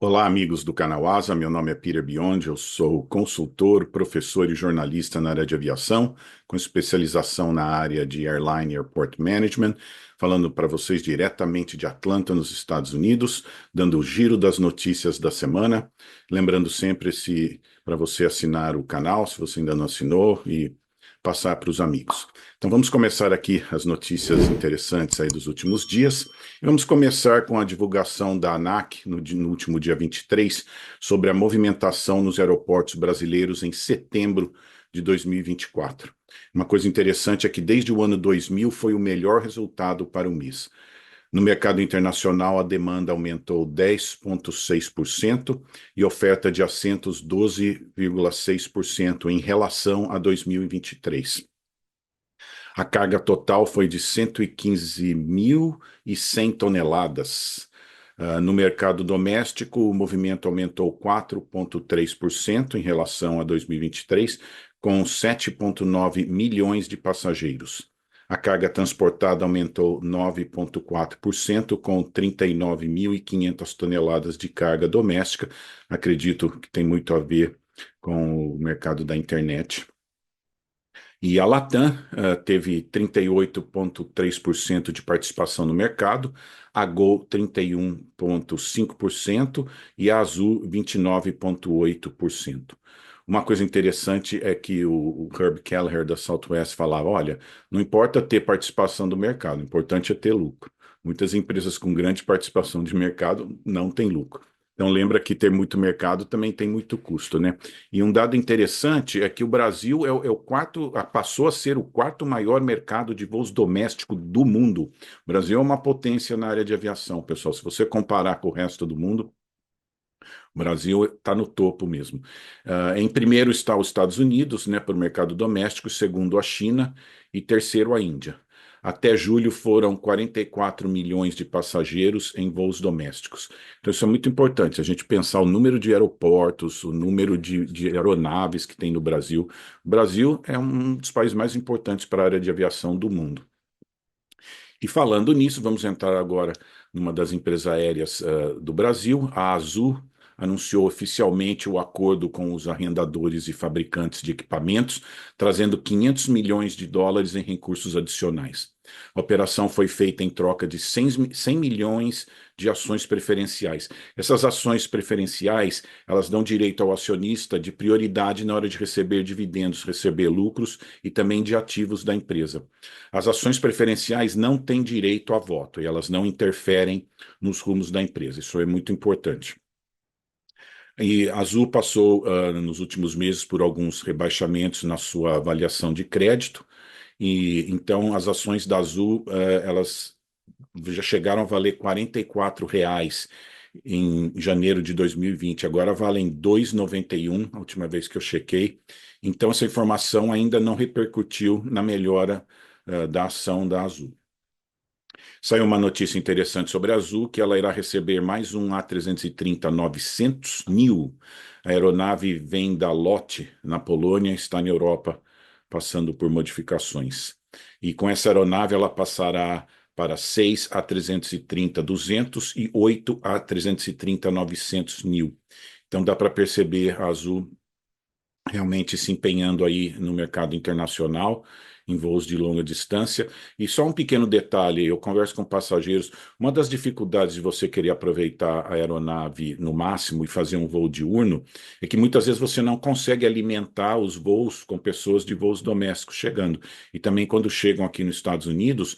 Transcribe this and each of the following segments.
Olá, amigos do canal ASA. Meu nome é Peter Biondi, eu sou consultor, professor e jornalista na área de aviação, com especialização na área de Airline e Airport Management, falando para vocês diretamente de Atlanta, nos Estados Unidos, dando o giro das notícias da semana. Lembrando sempre para você assinar o canal, se você ainda não assinou, e passar para os amigos. Então vamos começar aqui as notícias interessantes aí dos últimos dias. Vamos começar com a divulgação da ANAC no último dia 23 sobre a movimentação nos aeroportos brasileiros em setembro de 2024. Uma coisa interessante é que desde o ano 2000 foi o melhor resultado para o mês. No mercado internacional, a demanda aumentou 10,6% e oferta de assentos 12,6% em relação a 2023. A carga total foi de 115.100 toneladas. No mercado doméstico, o movimento aumentou 4,3% em relação a 2023, com 7,9 milhões de passageiros. A carga transportada aumentou 9,4%, com 39.500 toneladas de carga doméstica. Acredito que tem muito a ver com o mercado da internet. E a Latam teve 38,3% de participação no mercado, a Gol 31,5% e a Azul 29,8%. Uma coisa interessante é que o Herb Kelleher da Southwest falava, olha, não importa ter participação do mercado, o importante é ter lucro. Muitas empresas com grande participação de mercado não têm lucro. Então lembra que ter muito mercado também tem muito custo, né? E um dado interessante é que o Brasil é o quarto, passou a ser o quarto maior mercado de voos domésticos do mundo. O Brasil é uma potência na área de aviação, pessoal. Se você comparar com o resto do mundo, o Brasil está no topo mesmo. Em primeiro está os Estados Unidos, né, para o mercado doméstico, segundo a China e terceiro a Índia. Até julho foram 44 milhões de passageiros em voos domésticos. Então, isso é muito importante. Se a gente pensar o número de aeroportos, o número de aeronaves que tem no Brasil. O Brasil é um dos países mais importantes para a área de aviação do mundo. E falando nisso, vamos entrar agora numa das empresas aéreas do Brasil. A Azul anunciou oficialmente o acordo com os arrendadores e fabricantes de equipamentos, trazendo 500 milhões de dólares em recursos adicionais. A operação foi feita em troca de 100 milhões de ações preferenciais. Essas ações preferenciais, elas dão direito ao acionista de prioridade na hora de receber dividendos, receber lucros e também de ativos da empresa. As ações preferenciais não têm direito a voto e elas não interferem nos rumos da empresa. Isso é muito importante. E a Azul passou, nos últimos meses, por alguns rebaixamentos na sua avaliação de crédito, e então as ações da Azul, elas já chegaram a valer R$ 44 em janeiro de 2020, agora valem R$ 2,91, a última vez que eu chequei. Então essa informação ainda não repercutiu na melhora, da ação da Azul. Saiu uma notícia interessante sobre a Azul, que ela irá receber mais um A330-900 A aeronave vem da LOT, na Polônia, está na Europa, passando por modificações. E com essa aeronave ela passará para 6 A330-200 e 8 A330-900 Então dá para perceber a Azul realmente se empenhando aí no mercado internacional, em voos de longa distância. E só um pequeno detalhe, eu converso com passageiros, uma das dificuldades de você querer aproveitar a aeronave no máximo e fazer um voo diurno é que muitas vezes você não consegue alimentar os voos com pessoas de voos domésticos chegando. E também quando chegam aqui nos Estados Unidos,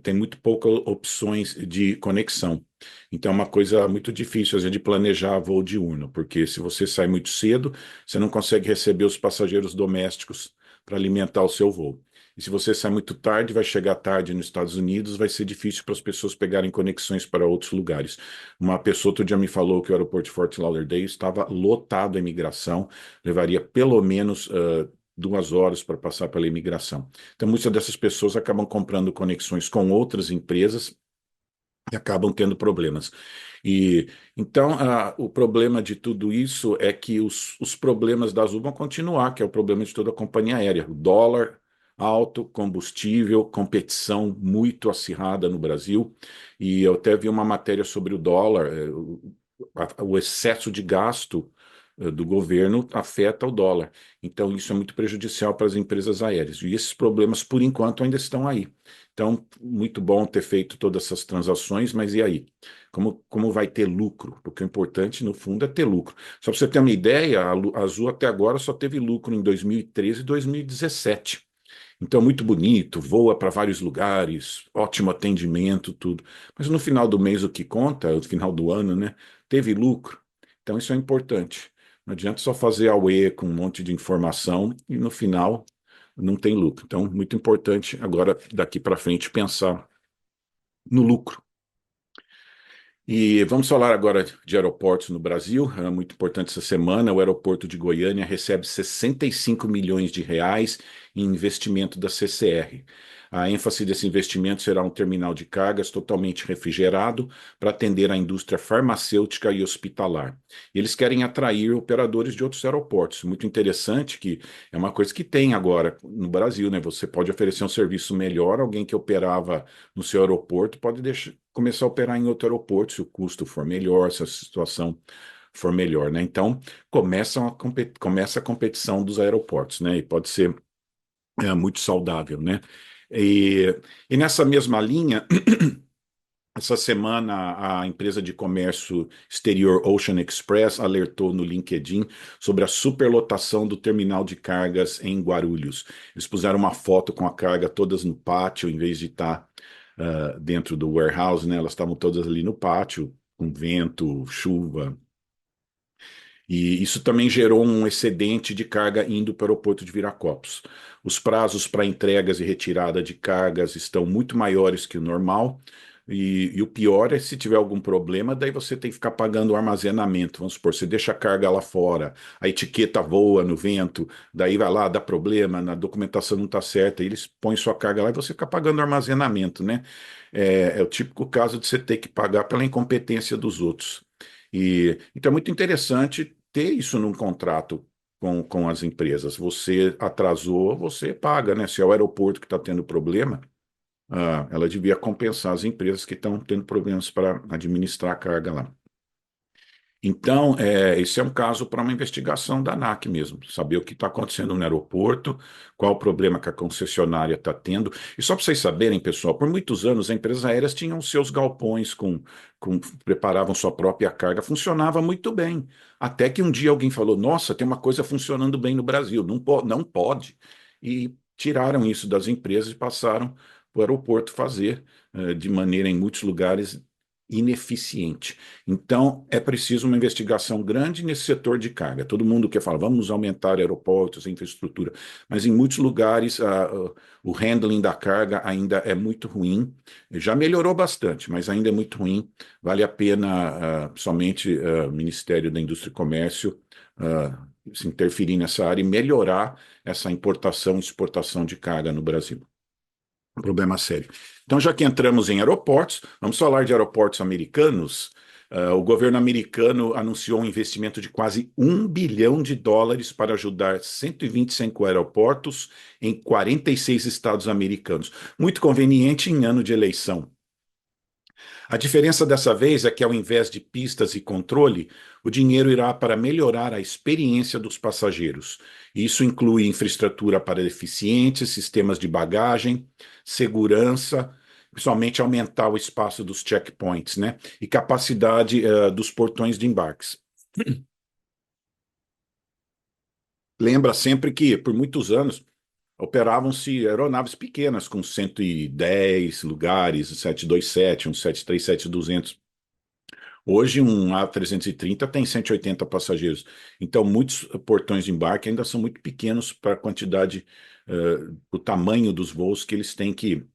tem muito poucas opções de conexão. Então é uma coisa muito difícil, às vezes, de planejar voo diurno, porque se você sai muito cedo, você não consegue receber os passageiros domésticos para alimentar o seu voo. E se você sai muito tarde, vai chegar tarde nos Estados Unidos, vai ser difícil para as pessoas pegarem conexões para outros lugares. Uma pessoa outro dia me falou que o aeroporto de Fort Lauderdale estava lotado a imigração, levaria pelo menos 2 horas para passar pela imigração. Então, muitas dessas pessoas acabam comprando conexões com outras empresas e acabam tendo problemas. E então o problema de tudo isso é que os problemas da Azul vão continuar, que é o problema de toda a companhia aérea. O dólar alto, combustível, competição muito acirrada no Brasil. E eu até vi uma matéria sobre o dólar. o excesso de gasto do governo afeta o dólar. Então, isso é muito prejudicial para as empresas aéreas. E esses problemas, por enquanto, ainda estão aí. Então, muito bom ter feito todas essas transações, mas e aí? Como vai ter lucro? Porque o importante, no fundo, é ter lucro. Só para você ter uma ideia, a Azul até agora só teve lucro em 2013 e 2017. Então, muito bonito, voa para vários lugares, ótimo atendimento, tudo. Mas no final do mês, o que conta, no final do ano, né? Teve lucro. Então, isso é importante. Não adianta só fazer auê com um monte de informação e no final não tem lucro. Então, muito importante agora, daqui para frente, pensar no lucro. E vamos falar agora de aeroportos no Brasil. É muito importante essa semana. O aeroporto de Goiânia recebe 65 milhões de reais em investimento da CCR. A ênfase desse investimento será um terminal de cargas totalmente refrigerado para atender a indústria farmacêutica e hospitalar. Eles querem atrair operadores de outros aeroportos. Muito interessante que é uma coisa que tem agora no Brasil, né? Você pode oferecer um serviço melhor, alguém que operava no seu aeroporto pode começar a operar em outro aeroporto se o custo for melhor, se a situação for melhor, né? Então, começa a competição dos aeroportos, né? E pode ser muito saudável, né? E, e nessa mesma linha, essa semana a empresa de comércio exterior Ocean Express alertou no LinkedIn sobre a superlotação do terminal de cargas em Guarulhos. Eles puseram uma foto com a carga todas no pátio, em vez de estar dentro do warehouse, né? Elas estavam todas ali no pátio, com vento, chuva. E isso também gerou um excedente de carga indo para o aeroporto de Viracopos. Os prazos para entregas e retirada de cargas estão muito maiores que o normal. E o pior é se tiver algum problema, daí você tem que ficar pagando o armazenamento. Vamos supor, você deixa a carga lá fora, a etiqueta voa no vento, daí vai lá, dá problema, na documentação não está certa, eles põem sua carga lá e você fica pagando armazenamento, né? É o típico caso de você ter que pagar pela incompetência dos outros. Então é muito interessante ter isso num contrato com as empresas. Você atrasou, você paga, né? Se é o aeroporto que está tendo problema, ela devia compensar as empresas que estão tendo problemas para administrar a carga lá. Então, esse é um caso para uma investigação da ANAC mesmo, saber o que está acontecendo no aeroporto, qual o problema que a concessionária está tendo. E só para vocês saberem, pessoal, por muitos anos as empresas aéreas tinham seus galpões preparavam sua própria carga, funcionava muito bem. Até que um dia alguém falou: Nossa, tem uma coisa funcionando bem no Brasil, não pode. E tiraram isso das empresas e passaram para o aeroporto fazer, de maneira em muitos lugares ineficiente. Então, é preciso uma investigação grande nesse setor de carga. Todo mundo quer falar, vamos aumentar aeroportos, infraestrutura, mas em muitos lugares o handling da carga ainda é muito ruim. Já melhorou bastante, mas ainda é muito ruim. Vale a pena somente o Ministério da Indústria e Comércio se interferir nessa área e melhorar essa importação e exportação de carga no Brasil. Um problema sério. Então, já que entramos em aeroportos, vamos falar de aeroportos americanos. O governo americano anunciou um investimento de quase US$ 1 bilhão para ajudar 125 aeroportos em 46 estados americanos. Muito conveniente em ano de eleição. A diferença dessa vez é que, ao invés de pistas e controle, o dinheiro irá para melhorar a experiência dos passageiros. Isso inclui infraestrutura para deficientes, sistemas de bagagem, segurança, principalmente aumentar o espaço dos checkpoints, né? E capacidade dos portões de embarques. Lembra sempre que, por muitos anos, operavam-se aeronaves pequenas, com 110 lugares, 727, um 737-200. Hoje, um A330 tem 180 passageiros. Então, muitos portões de embarque ainda são muito pequenos para a quantidade, o tamanho dos voos que eles têm que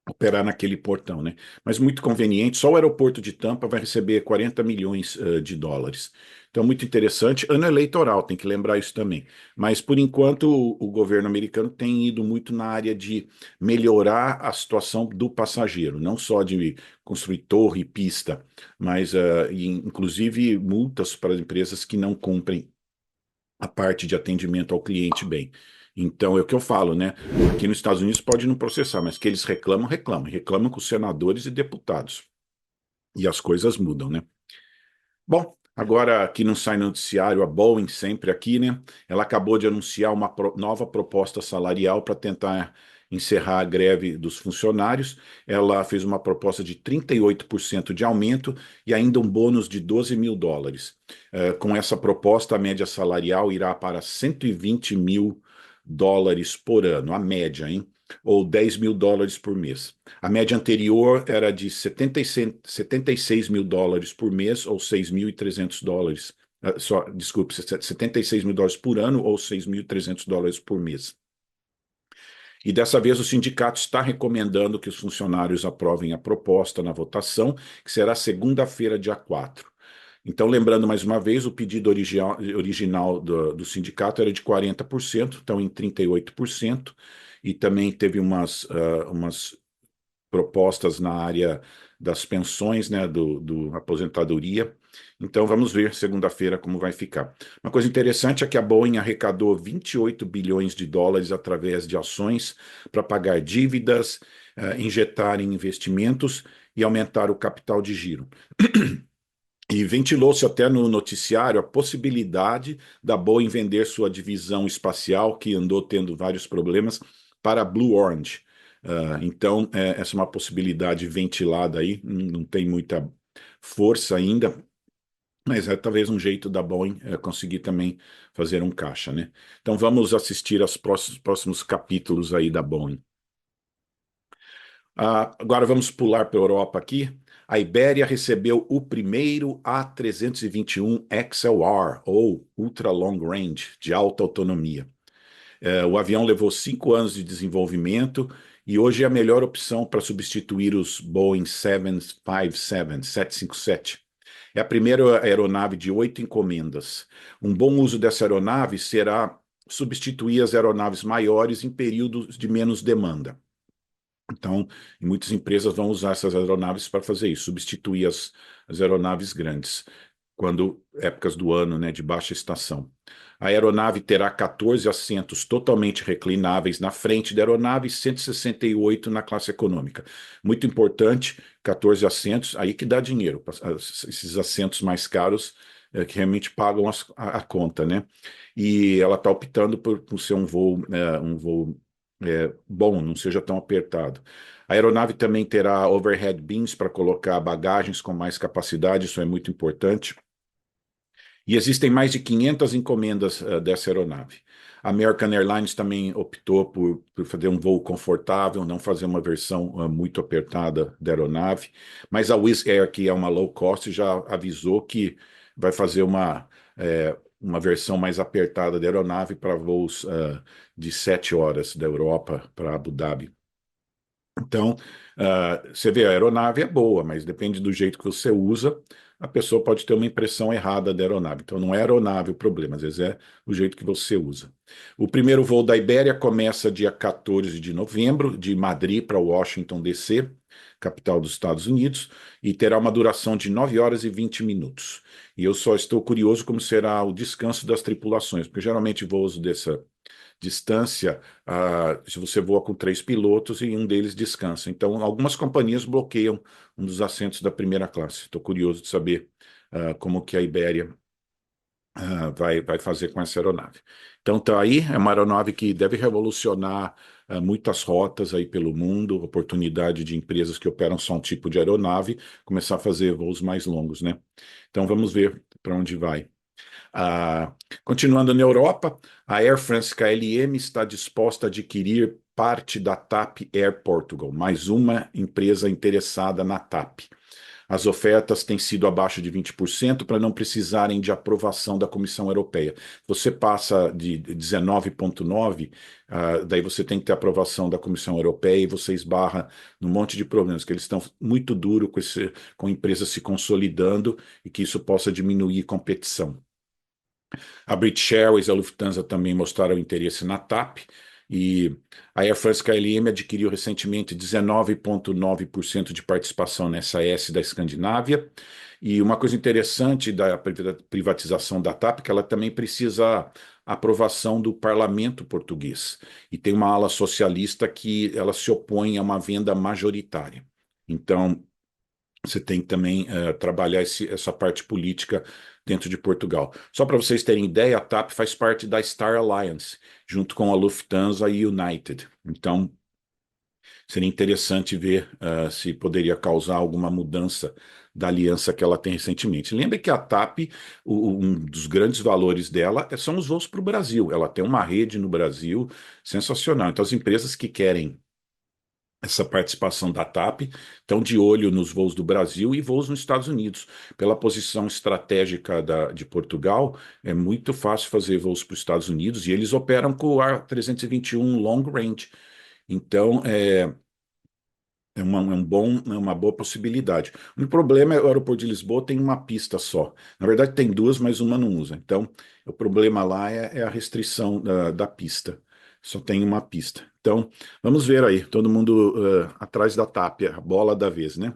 operar naquele portão, né? Mas muito conveniente, só o aeroporto de Tampa vai receber 40 milhões de dólares. Então, muito interessante. Ano eleitoral, tem que lembrar isso também. Mas, por enquanto, o governo americano tem ido muito na área de melhorar a situação do passageiro, não só de construir torre e pista, mas, inclusive, multas para as empresas que não cumprem a parte de atendimento ao cliente bem. Então, é o que eu falo, né? Aqui nos Estados Unidos pode não processar, mas que eles reclamam, reclamam. Reclamam com os senadores e deputados. E as coisas mudam, né? Bom, agora aqui não sai no noticiário, a Boeing sempre aqui, né? Ela acabou de anunciar uma nova proposta salarial para tentar encerrar a greve dos funcionários. Ela fez uma proposta de 38% de aumento e ainda um bônus de US$ 12.000. Com essa proposta, a média salarial irá para US$ 120.000 por ano, a média, hein? Ou US$ 10.000 por mês. A média anterior era de US$ 76.000 por mês, ou US$ 6.300. Desculpe, US$ 76.000 por ano, ou US$ 6.300 por mês. E dessa vez o sindicato está recomendando que os funcionários aprovem a proposta na votação, que será segunda-feira, dia 4. Então, lembrando mais uma vez, o pedido original do sindicato era de 40%, então em 38%, e também teve umas propostas na área das pensões, né, do aposentadoria. Então vamos ver segunda-feira como vai ficar. Uma coisa interessante é que a Boeing arrecadou US$ 28 bilhões através de ações para pagar dívidas, injetar em investimentos e aumentar o capital de giro. E ventilou-se até no noticiário a possibilidade da Boeing vender sua divisão espacial, que andou tendo vários problemas, para a Blue Origin. Então, essa é uma possibilidade ventilada aí, não tem muita força ainda, mas é talvez um jeito da Boeing conseguir também fazer um caixa, né? Então, vamos assistir aos próximos capítulos aí da Boeing. Agora vamos pular para a Europa aqui. A Ibéria recebeu o primeiro A321 XLR, ou Ultra Long Range, de alta autonomia. O avião levou 5 anos de desenvolvimento e hoje é a melhor opção para substituir os Boeing 757. É a primeira aeronave de 8 encomendas. Um bom uso dessa aeronave será substituir as aeronaves maiores em períodos de menos demanda. Então, muitas empresas vão usar essas aeronaves para fazer isso, substituir as aeronaves grandes, quando épocas do ano, né, de baixa estação. A aeronave terá 14 assentos totalmente reclináveis na frente da aeronave e 168 na classe econômica. Muito importante, 14 assentos, aí que dá dinheiro. Esses assentos mais caros que realmente pagam a conta, né? E ela está optando por ser um voo bom, não seja tão apertado. A aeronave também terá overhead bins para colocar bagagens com mais capacidade, isso é muito importante. E existem mais de 500 encomendas dessa aeronave. A American Airlines também optou por fazer um voo confortável, não fazer uma versão muito apertada da aeronave, mas a Wizz Air, que é uma low cost, já avisou que vai fazer uma versão mais apertada da aeronave para voos de 7 horas da Europa para Abu Dhabi. Então, você vê, a aeronave é boa, mas depende do jeito que você usa, a pessoa pode ter uma impressão errada da aeronave. Então, não é a aeronave o problema, às vezes é o jeito que você usa. O primeiro voo da Ibéria começa dia 14 de novembro, de Madrid para Washington, D.C., capital dos Estados Unidos, e terá uma duração de 9 horas e 20 minutos. E eu só estou curioso como será o descanso das tripulações, porque geralmente voos dessa distância, se você voa com 3 pilotos e um deles descansa. Então, algumas companhias bloqueiam um dos assentos da primeira classe. Estou curioso de saber como que a Ibéria vai fazer com essa aeronave. Então, tá aí, é uma aeronave que deve revolucionar muitas rotas aí pelo mundo, oportunidade de empresas que operam só um tipo de aeronave começar a fazer voos mais longos, né? Então, vamos ver para onde vai. Ah, Continuando na Europa, a Air France KLM está disposta a adquirir parte da TAP Air Portugal, mais uma empresa interessada na TAP. As ofertas têm sido abaixo de 20% para não precisarem de aprovação da Comissão Europeia. Você passa de 19,9, daí você tem que ter aprovação da Comissão Europeia e você esbarra num monte de problemas, que eles estão muito duros com empresas se consolidando e que isso possa diminuir competição. A British Airways e a Lufthansa também mostraram interesse na TAP e a Air France KLM adquiriu recentemente 19,9% de participação na SAS da Escandinávia. E uma coisa interessante da privatização da TAP é que ela também precisa aprovação do parlamento português. E tem uma ala socialista que ela se opõe a uma venda majoritária. Então, você tem que também trabalhar essa parte política dentro de Portugal. Só para vocês terem ideia, a TAP faz parte da Star Alliance, junto com a Lufthansa e United. Então, seria interessante ver se poderia causar alguma mudança da aliança que ela tem recentemente. Lembre que a TAP, um dos grandes valores dela são os voos para o Brasil. Ela tem uma rede no Brasil sensacional. Então, as empresas que querem essa participação da TAP estão de olho nos voos do Brasil e voos nos Estados Unidos. Pela posição estratégica de Portugal, é muito fácil fazer voos para os Estados Unidos e eles operam com o A321 Long Range. Então, é uma boa possibilidade. O problema é que o aeroporto de Lisboa tem uma pista só. Na verdade, tem duas, mas uma não usa. Então, o problema lá é a restrição da pista. Só tem uma pista. Então, vamos ver aí, todo mundo atrás da TAP, a bola da vez, né?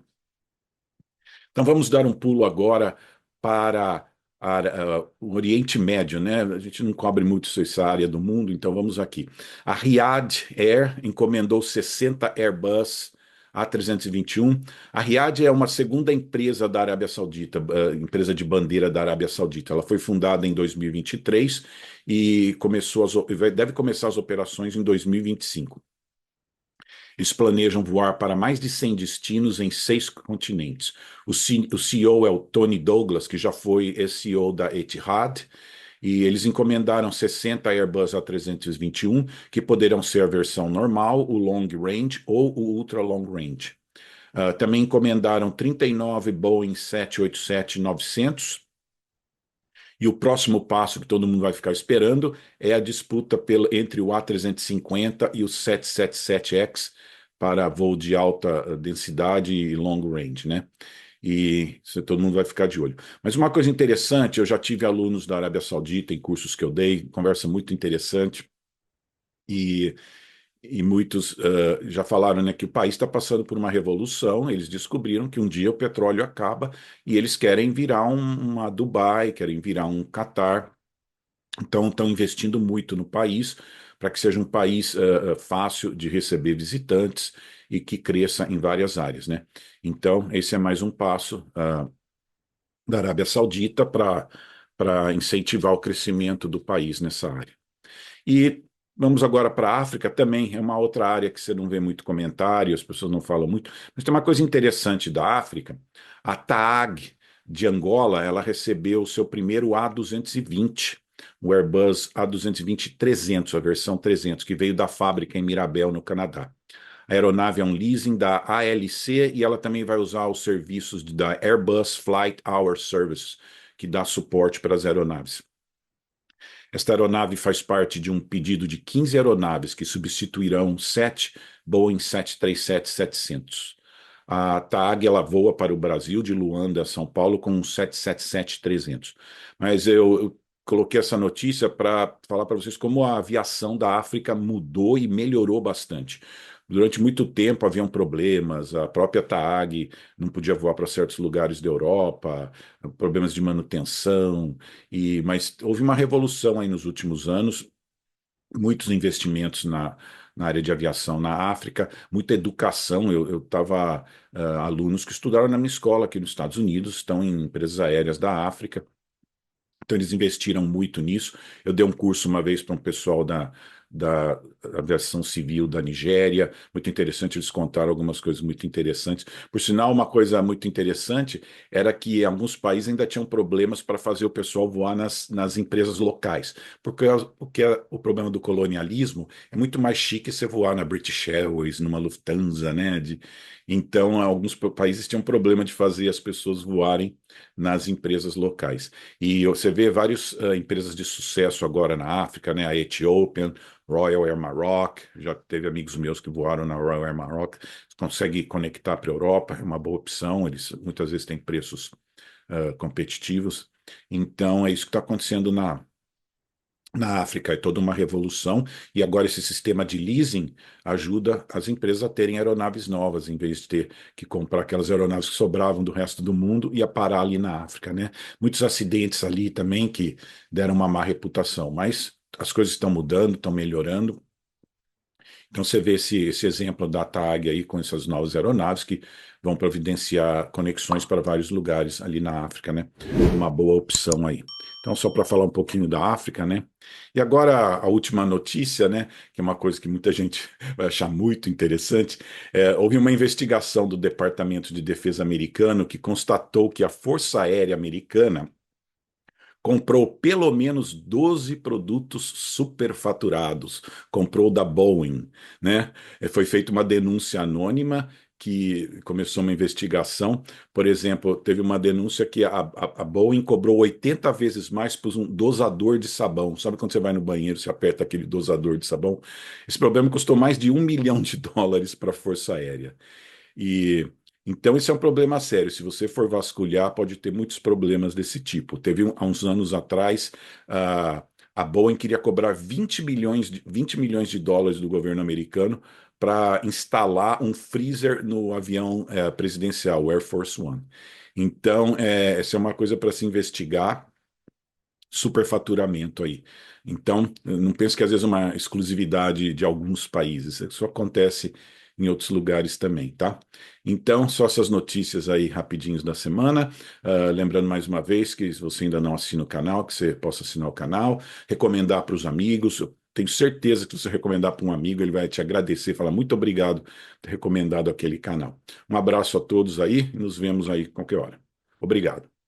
Então vamos dar um pulo agora para o Oriente Médio, né? A gente não cobre muito essa área do mundo, então vamos aqui. A Riyadh Air encomendou 60 Airbus A321. A Riyadh é uma segunda empresa da Arábia Saudita, empresa de bandeira da Arábia Saudita. Ela foi fundada em 2023 e deve começar as operações em 2025. Eles planejam voar para mais de 100 destinos em 6 continentes. O CEO é o Tony Douglas, que já foi CEO da Etihad, e eles encomendaram 60 Airbus A321, que poderão ser a versão normal, o long range ou o ultra long range. Também encomendaram 39 Boeing 787-900. E o próximo passo que todo mundo vai ficar esperando é a disputa entre o A350 e o 777X para voo de alta densidade e long range, né? E isso todo mundo vai ficar de olho. Mas uma coisa interessante, eu já tive alunos da Arábia Saudita em cursos que eu dei, conversa muito interessante, e muitos já falaram, né, que o país está passando por uma revolução. Eles descobriram que um dia o petróleo acaba e eles querem virar uma Dubai, querem virar um Catar. Então, estão investindo muito no país para que seja um país fácil de receber visitantes e que cresça em várias áreas, né? Então, esse é mais um passo da Arábia Saudita para incentivar o crescimento do país nessa área. E vamos agora para a África, também é uma outra área que você não vê muito comentário, as pessoas não falam muito, mas tem uma coisa interessante da África. A TAAG de Angola, ela recebeu o seu primeiro A220, o Airbus A220-300, a versão 300, que veio da fábrica em Mirabel, no Canadá. A aeronave é um leasing da ALC e ela também vai usar os serviços da Airbus Flight Hour Service, que dá suporte para as aeronaves. Esta aeronave faz parte de um pedido de 15 aeronaves que substituirão 7 Boeing 737-700. A TAG ela voa para o Brasil, de Luanda a São Paulo, com um 777-300. Mas eu coloquei essa notícia para falar para vocês como a aviação da África mudou e melhorou bastante. Durante muito tempo haviam problemas, a própria TAG não podia voar para certos lugares da Europa, problemas de manutenção, mas houve uma revolução aí nos últimos anos, muitos investimentos na área de aviação na África, muita educação. Eu tava alunos que estudaram na minha escola aqui nos Estados Unidos, estão em empresas aéreas da África, então eles investiram muito nisso. Eu dei um curso uma vez para um pessoal da aviação civil da Nigéria, muito interessante, eles contaram algumas coisas muito interessantes. Por sinal, uma coisa muito interessante era que alguns países ainda tinham problemas para fazer o pessoal voar nas empresas locais, porque o problema do colonialismo é muito mais chique você voar na British Airways, numa Lufthansa, né? Então, alguns países tinham problema de fazer as pessoas voarem nas empresas locais. E você vê várias empresas de sucesso agora na África, né? A Ethiopian, Royal Air Maroc, já teve amigos meus que voaram na Royal Air Maroc, consegue conectar para a Europa, é uma boa opção, eles muitas vezes têm preços competitivos. Então, é isso que está acontecendo na África, é toda uma revolução, e agora esse sistema de leasing ajuda as empresas a terem aeronaves novas, em vez de ter que comprar aquelas aeronaves que sobravam do resto do mundo e a parar ali na África, né? Muitos acidentes ali também que deram uma má reputação, mas as coisas estão mudando, estão melhorando, Então você vê esse exemplo da TAG aí com essas novas aeronaves que vão providenciar conexões para vários lugares ali na África, né? Uma boa opção aí. Então, só para falar um pouquinho da África, né? E agora a última notícia, né? Que é uma coisa que muita gente vai achar muito interessante. Houve uma investigação do Departamento de Defesa americano que constatou que a Força Aérea Americana comprou pelo menos 12 produtos superfaturados, comprou da Boeing, né? Foi feita uma denúncia anônima que começou uma investigação. Por exemplo, teve uma denúncia que a Boeing cobrou 80 vezes mais por um dosador de sabão. Sabe quando você vai no banheiro, você aperta aquele dosador de sabão? Esse problema custou mais de US$ 1 milhão para a Força Aérea. E então esse é um problema sério. Se você for vasculhar, pode ter muitos problemas desse tipo. Há uns anos atrás, a Boeing queria cobrar 20 milhões de dólares do governo americano para instalar um freezer no avião presidencial, o Air Force One. Então, essa é uma coisa para se investigar, superfaturamento aí. Então, eu não penso que às vezes é uma exclusividade de alguns países, isso acontece em outros lugares também, tá? Então, só essas notícias aí rapidinhos da semana. Lembrando mais uma vez que se você ainda não assina o canal, que você possa assinar o canal, recomendar para os amigos. Eu tenho certeza que se você recomendar para um amigo, ele vai te agradecer, falar muito obrigado por ter recomendado aquele canal. Um abraço a todos aí e nos vemos aí qualquer hora. Obrigado.